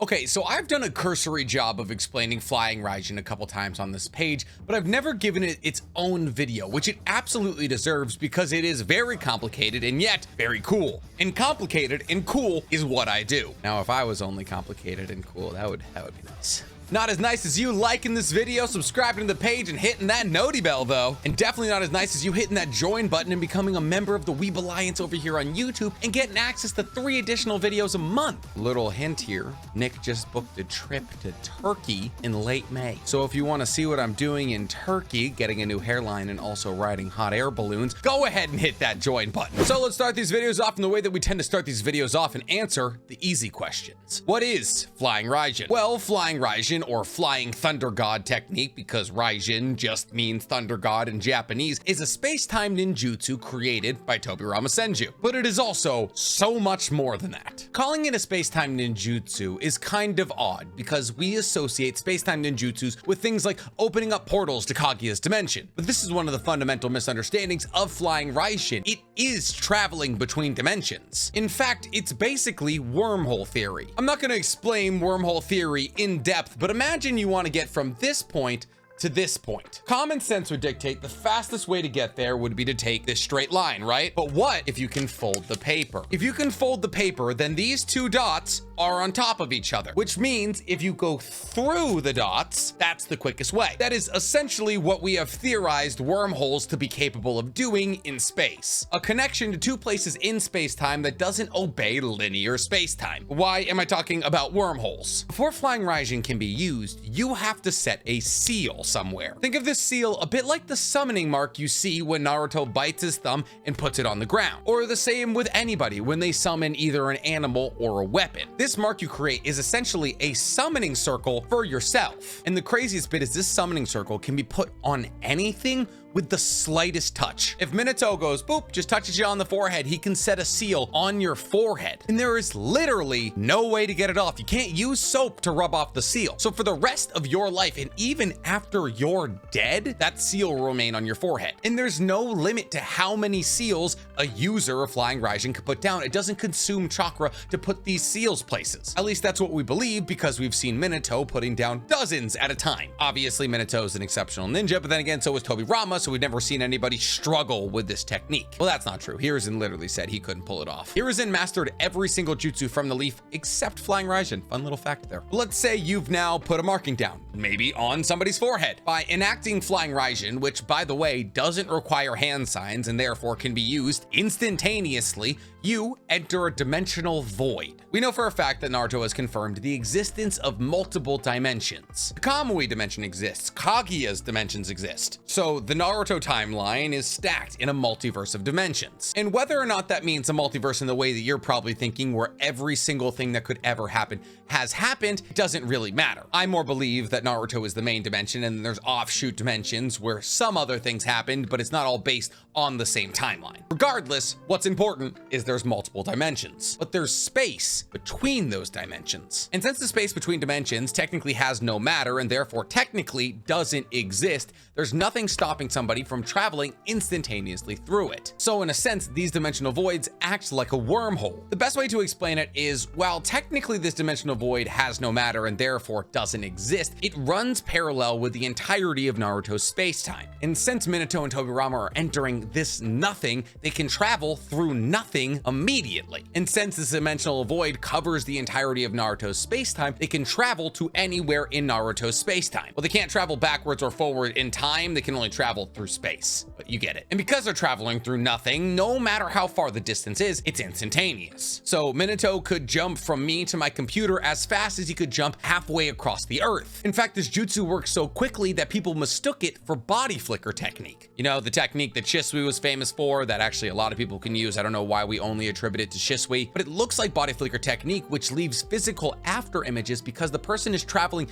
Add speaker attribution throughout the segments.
Speaker 1: Okay, so I've done a cursory job of explaining flying Raijin a couple times on this page, but I've never given it its own video, which it absolutely deserves because it is very complicated and yet very cool. And complicated and cool is what I do. Now, if I was only complicated and cool, that would be nice. Not as nice as you liking this video, subscribing to the page, and hitting that noti bell though. And definitely not as nice as you hitting that join button and becoming a member of the Weeb Alliance over here on YouTube and getting access to 3 additional videos a month. Little hint here, Nick just booked a trip to Turkey in late May. So if you want to see what I'm doing in Turkey, getting a new hairline and also riding hot air balloons, go ahead and hit that join button. So let's start these videos off in the way that we tend to start these videos off and answer the easy questions. What is flying Raijin? Well, flying Raijin, or flying thunder god technique, because Raijin just means thunder god in Japanese, is a space-time ninjutsu created by Tobirama Senju. But it is also so much more than that. Calling it a space-time ninjutsu is kind of odd because we associate space-time ninjutsus with things like opening up portals to Kaguya's dimension. But this is one of the fundamental misunderstandings of flying Raijin. It is traveling between dimensions. In fact, it's basically wormhole theory. I'm not going to explain wormhole theory in depth, but imagine you want to get from this point to this point. Common sense would dictate the fastest way to get there would be to take this straight line, right? But what if you can fold the paper? If you can fold the paper, then these 2 dots are on top of each other, which means if you go through the dots, that's the quickest way. That is essentially what we have theorized wormholes to be capable of doing in space. A connection to 2 places in space-time that doesn't obey linear space-time. Why am I talking about wormholes? Before flying Raijin can be used, you have to set a seal somewhere. Think of this seal a bit like the summoning mark you see when Naruto bites his thumb and puts it on the ground, or the same with anybody when they summon either an animal or a weapon. This mark you create is essentially a summoning circle for yourself. And the craziest bit is this summoning circle can be put on anything with the slightest touch. If Minato goes boop, just touches you on the forehead, he can set a seal on your forehead. And there is literally no way to get it off. You can't use soap to rub off the seal. So for the rest of your life, and even after you're dead, that seal will remain on your forehead. And there's no limit to how many seals a user of flying Raijin can put down. It doesn't consume chakra to put these seals places. At least that's what we believe because we've seen Minato putting down dozens at a time. Obviously, Minato is an exceptional ninja, but then again, so is Tobirama, so we've never seen anybody struggle with this technique. Well, that's not true. Hiruzen literally said he couldn't pull it off. Hiruzen mastered every single jutsu from the leaf except flying Raijin. Fun little fact there. Let's say you've now put a marking down, maybe on somebody's forehead. By enacting flying Raijin, which by the way doesn't require hand signs and therefore can be used instantaneously, you enter a dimensional void. We know for a fact that Naruto has confirmed the existence of multiple dimensions. The Kamui dimension exists, Kaguya's dimensions exist. So the Naruto timeline is stacked in a multiverse of dimensions. And whether or not that means a multiverse in the way that you're probably thinking, where every single thing that could ever happen has happened, doesn't really matter. I more believe that Naruto is the main dimension and there's offshoot dimensions where some other things happened, but it's not all based on the same timeline. Regardless, what's important is there's multiple dimensions, but there's space between those dimensions. And since the space between dimensions technically has no matter and therefore technically doesn't exist, there's nothing stopping somebody from traveling instantaneously through it. So in a sense, these dimensional voids act like a wormhole. The best way to explain it is, while technically this dimensional void has no matter and therefore doesn't exist, it runs parallel with the entirety of Naruto's space-time. And since Minato and Tobirama are entering this nothing, they can travel through nothing immediately. And since this dimensional void covers the entirety of Naruto's space-time, they can travel to anywhere in Naruto's space-time. Well, they can't travel backwards or forward in time, they can only travel through space, but you get it. And because they're traveling through nothing, no matter how far the distance is, it's instantaneous. So Minato could jump from me to my computer as fast as he could jump halfway across the earth. In fact, this jutsu works so quickly that people mistook it for body flicker technique. You know, the technique that Shisui was famous for, that actually a lot of people can use. I don't know why we only attribute it to Shisui, but it looks like body flicker technique, which leaves physical after images because the person is traveling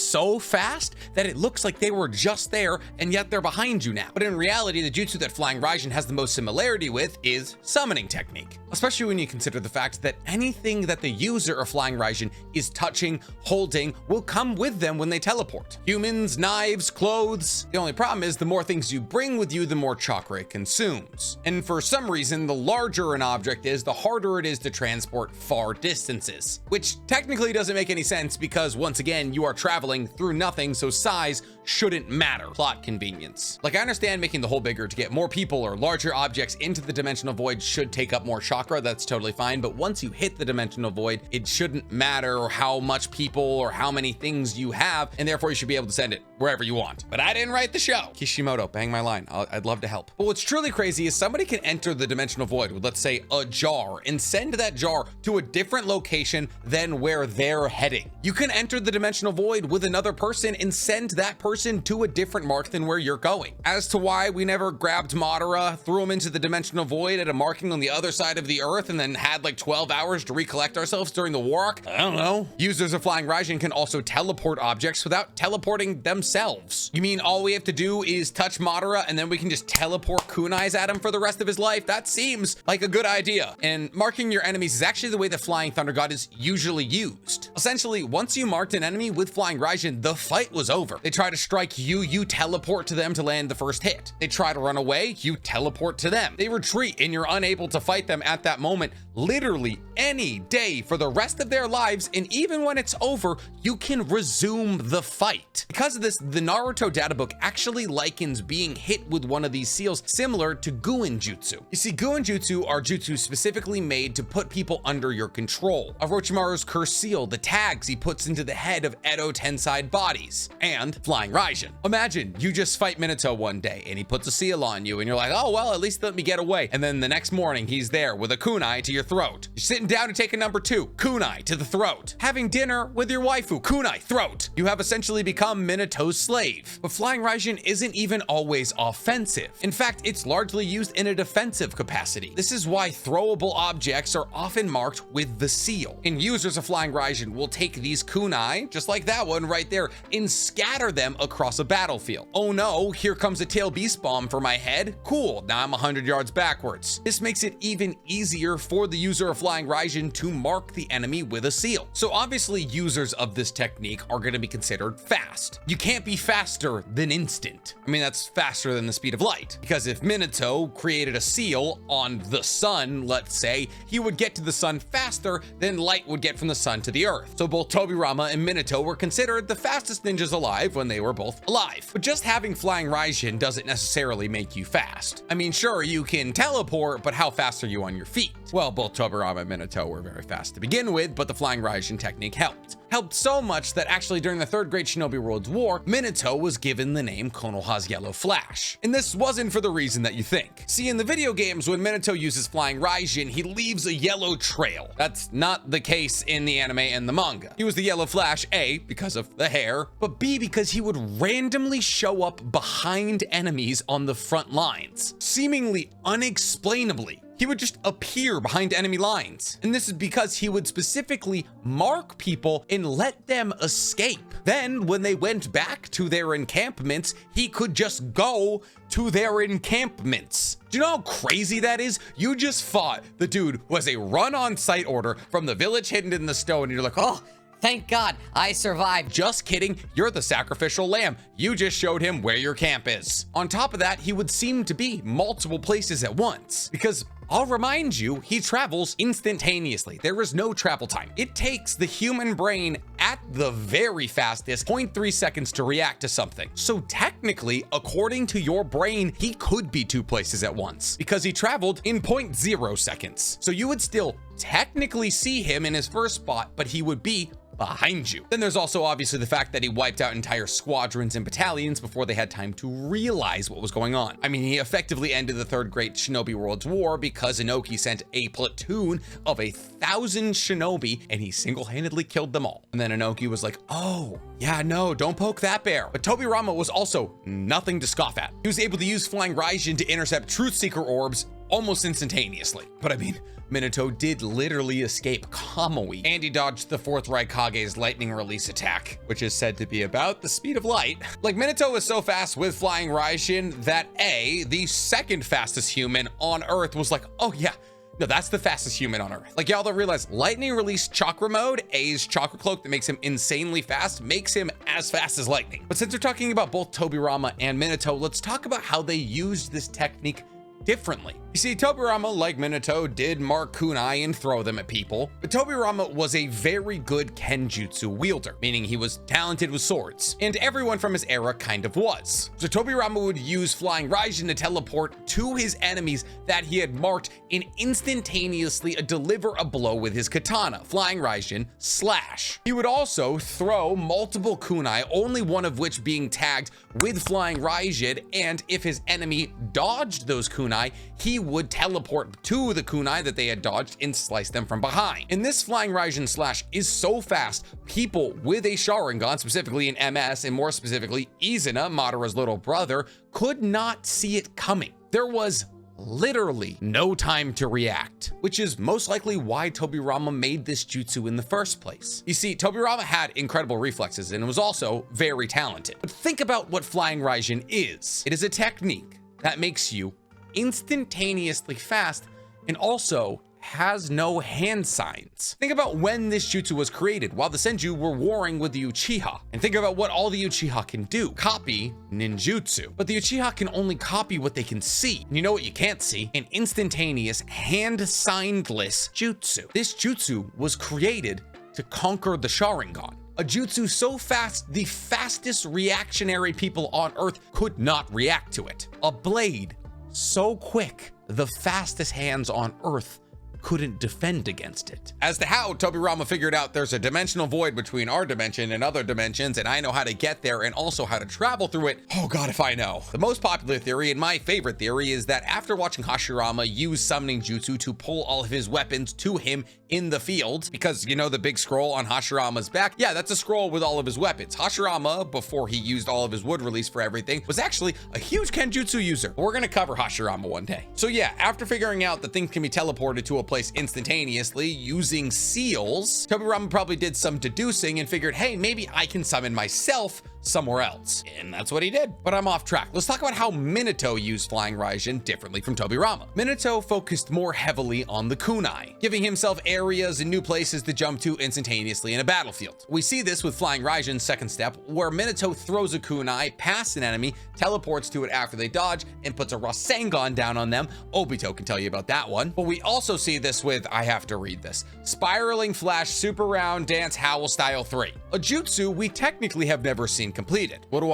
Speaker 1: so fast that it looks like they were just there and yet they're behind you now. But in reality, the jutsu that Flying Raijin has the most similarity with is summoning technique, especially when you consider the fact that anything that the user of Flying Raijin is touching, holding, will come with them when they teleport. Humans, knives, clothes. The only problem is the more things you bring with you, the more chakra it consumes. And for some reason, the larger an object is, the harder it is to transport far distances, which technically doesn't make any sense because once again, you are traveling through nothing, so size shouldn't matter. Plot convenience. Like, I understand making the hole bigger to get more people or larger objects into the dimensional void should take up more chakra, that's totally fine, but once you hit the dimensional void, it shouldn't matter how much people or how many things you have, and therefore you should be able to send it wherever you want. But I didn't write the show. Kishimoto, bang my line. I'd love to help. But what's truly crazy is somebody can enter the dimensional void with, let's say, a jar and send that jar to a different location than where they're heading. You can enter the dimensional void with another person and send that person to a different mark than where you're going. As to why we never grabbed Madara, threw him into the dimensional void at a marking on the other side of the earth, and then had like 12 hours to recollect ourselves during the war arc, I don't know. Users of Flying Raijin can also teleport objects without teleporting themselves. You mean all we have to do is touch Madara and then we can just teleport kunais at him for the rest of his life? That seems like a good idea. And marking your enemies is actually the way the Flying Thunder God is usually used. Essentially, once you marked an enemy with Flying Raijin, the fight was over. They try to strike you, you teleport to them to land the first hit. They try to run away, you teleport to them. They retreat and you're unable to fight them at that moment, literally any day for the rest of their lives, and even when it's over, you can resume the fight. Because of this, the Naruto databook actually likens being hit with one of these seals similar to Guin Jutsu. You see, Guin Jutsu are jutsu specifically made to put people under your control. Orochimaru's cursed seal, the tags he puts into the head of Edo Tensei bodies, and Flying Raijin. Imagine you just fight Minato one day and he puts a seal on you and you're like, oh, well, at least let me get away. And then the next morning he's there with a kunai to your throat. You're sitting down to take a number 2, kunai to the throat. Having dinner with your waifu, kunai, throat. You have essentially become Minato's slave. But Flying Raijin isn't even always offensive. In fact, it's largely used in a defensive capacity. This is why throwable objects are often marked with the seal. And users of Flying Raijin will take these kunai, just like that one right there, and scatter them across a battlefield. Oh no, here comes a tail beast bomb for my head. Cool, now I'm 100 yards backwards. This makes it even easier for the user of Flying Raijin to mark the enemy with a seal. So obviously users of this technique are going to be considered fast. You can't be faster than instant. I mean, that's faster than the speed of light. Because if Minato created a seal on the sun, let's say, he would get to the sun faster than light would get from the sun to the earth. So both Tobirama and Minato were considered the fastest ninjas alive when they were both alive. But just having Flying Raijin doesn't necessarily make you fast. I mean, sure, you can teleport, but how fast are you on your feet? Well, both Tobirama and Minato were very fast to begin with, but the Flying Raijin technique helped. Helped so much that actually during the Third Great Shinobi Worlds War, Minato was given the name Konoha's Yellow Flash. And this wasn't for the reason that you think. See, in the video games, when Minato uses Flying Raijin, he leaves a yellow trail. That's not the case in the anime and the manga. He was the Yellow Flash, A, because of the hair, but B, because he would randomly show up behind enemies on the front lines, seemingly unexplainably. He would just appear behind enemy lines. And this is because he would specifically mark people and let them escape. Then when they went back to their encampments, he could just go to their encampments. Do you know how crazy that is? You just fought the dude who has a run-on-site order from the village hidden in the stone, and you're like, oh,
Speaker 2: Thank God I survived.
Speaker 1: just kidding, you're the sacrificial lamb. You just showed him where your camp is. On top of that, he would seem to be multiple places at once, because I'll remind you, he travels instantaneously. There is no travel time. It takes the human brain at the very fastest 0.3 seconds to react to something. So technically, according to your brain, he could be 2 places at once because he traveled in 0.0 seconds. So you would still technically see him in his first spot, but he would be behind you. Then there's also obviously the fact that he wiped out entire squadrons and battalions before they had time to realize what was going on. I mean, he effectively ended the Third Great Shinobi Worlds War because Inoki sent a platoon of 1,000 shinobi and he single-handedly killed them all. And then Inoki was like, oh, yeah, no, don't poke that bear. But Tobirama was also nothing to scoff at. He was able to use Flying Raijin to intercept Truth Seeker orbs almost instantaneously. But I mean, Minato did literally escape Kamui, and he dodged the 4th Raikage's lightning release attack, which is said to be about the speed of light. Like, Minato is so fast with flying Raijin that the 2nd fastest human on Earth was like, oh yeah, no, that's the fastest human on Earth. Like, y'all don't realize lightning release chakra mode, A's chakra cloak that makes him insanely fast, makes him as fast as lightning. But since we're talking about both Tobirama and Minato, let's talk about how they used this technique differently. You see, Tobirama, like Minato, did mark kunai and throw them at people, but Tobirama was a very good kenjutsu wielder, meaning he was talented with swords, and everyone from his era kind of was. So Tobirama would use flying Raijin to teleport to his enemies that he had marked and instantaneously deliver a blow with his katana, flying Raijin slash. He would also throw multiple kunai, only one of which being tagged with flying Raijin, and if his enemy dodged those kunai, he would teleport to the kunai that they had dodged and slice them from behind. And this flying Raijin slash is so fast, people with a Sharingan, specifically in MS, and more specifically Izuna, Madara's little brother, could not see it coming. There was literally no time to react, which is most likely why Tobirama made this jutsu in the first place. You see, Tobirama had incredible reflexes and was also very talented. But think about what flying Raijin is. It is a technique that makes you instantaneously fast and also has no hand signs. Think about when this jutsu was created while the Senju were warring with the Uchiha, and think about what all the Uchiha can do: copy ninjutsu. But the Uchiha can only copy what they can see. And you know what you can't see? An instantaneous hand-signedless jutsu. This jutsu was created to conquer the Sharingan. A jutsu so fast, the fastest reactionary people on Earth could not react to it. A blade so quick, the fastest hands on Earth couldn't defend against it. As to how Tobirama figured out there's a dimensional void between our dimension and other dimensions, and I know how to get there and also how to travel through it, oh god if I know. The most popular theory, and my favorite theory, is that after watching Hashirama use summoning jutsu to pull all of his weapons to him in the field, because you know the big scroll on Hashirama's back? Yeah, that's a scroll with all of his weapons. Hashirama, before he used all of his wood release for everything, was actually a huge kenjutsu user. We're gonna cover Hashirama one day. So yeah, after figuring out that things can be teleported to a place instantaneously using seals, Tobirama probably did some deducing and figured, hey, maybe I can summon myself somewhere else. And that's what he did. But I'm off track. Let's talk about how Minato used flying Raijin differently from Tobirama. Minato focused more heavily on the kunai, giving himself areas and new places to jump to instantaneously in a battlefield. We see this with flying Raijin's second step, where Minato throws a kunai past an enemy, teleports to it after they dodge, and puts a Rasengan down on them. Obito can tell you about that one. But we also see this with, I have to read this, Spiraling Flash Super Round Dance Howl Style 3. A jutsu we technically have never seen completed. What do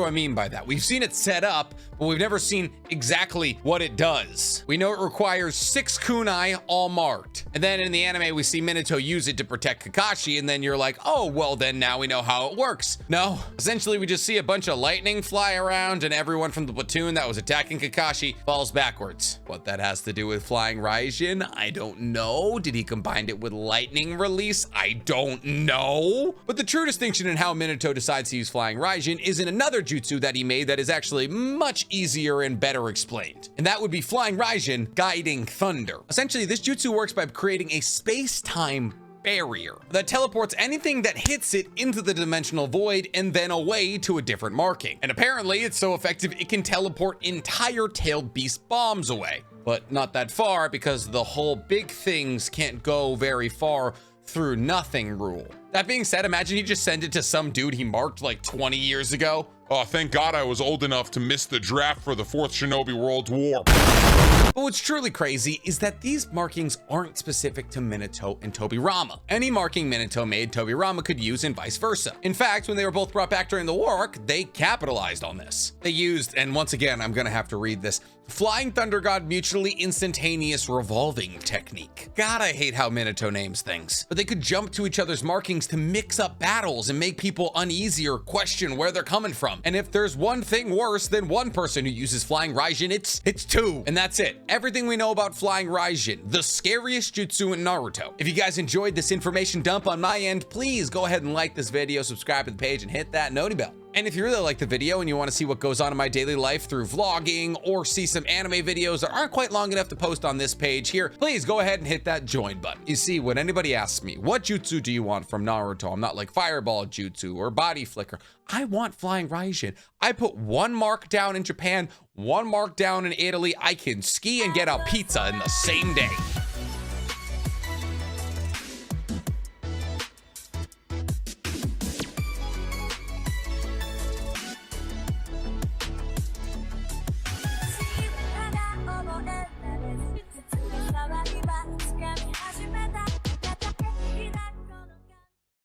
Speaker 1: I mean by that? We've seen it set up, but we've never seen exactly what it does. We know it requires 6 kunai all marked. And then in the anime, we see Minato use it to protect Kakashi, and then you're like, oh, well then now we know how it works. No, essentially we just see a bunch of lightning fly around and everyone from the platoon that was attacking Kakashi falls backwards. What that has to do with flying Raijin, I don't know. Did he combine it with lightning release? I don't know. But the true distinction in how Minato decides to use flying Raijin is in another jutsu that he made that is actually much easier and better explained. And that would be flying Raijin guiding thunder. Essentially, this jutsu works by creating a space-time barrier that teleports anything that hits it into the dimensional void and then away to a different marking. And apparently it's so effective it can teleport entire tailed beast bombs away. But not that far, because the whole big things can't go very far through nothing rule. That being said, imagine he just sent it to some dude he marked like 20 years ago.
Speaker 3: Oh, thank God I was old enough to miss the draft for the 4th Shinobi World War.
Speaker 1: But what's truly crazy is that these markings aren't specific to Minato and Tobirama. Any marking Minato made, Tobirama could use, and vice versa. In fact, when they were both brought back during the war arc, they capitalized on this. They used, and once again, I'm gonna have to read this, Flying Thunder God Mutually Instantaneous Revolving Technique. God, I hate how Minato names things. But they could jump to each other's markings to mix up battles and make people uneasy or question where they're coming from. And if there's one thing worse than one person who uses flying Raijin, it's 2. And that's it. Everything we know about flying Raijin, the scariest jutsu in Naruto. If you guys enjoyed this information dump on my end, please go ahead and like this video, subscribe to the page, and hit that noti bell. And if you really like the video and you want to see what goes on in my daily life through vlogging or see some anime videos that aren't quite long enough to post on this page here, please go ahead and hit that join button. You see, when anybody asks me, what jutsu do you want from Naruto? I'm not like fireball jutsu or body flicker. I want flying Raijin. I put 1 mark down in Japan, 1 mark down in Italy. I can ski and get a pizza in the same day.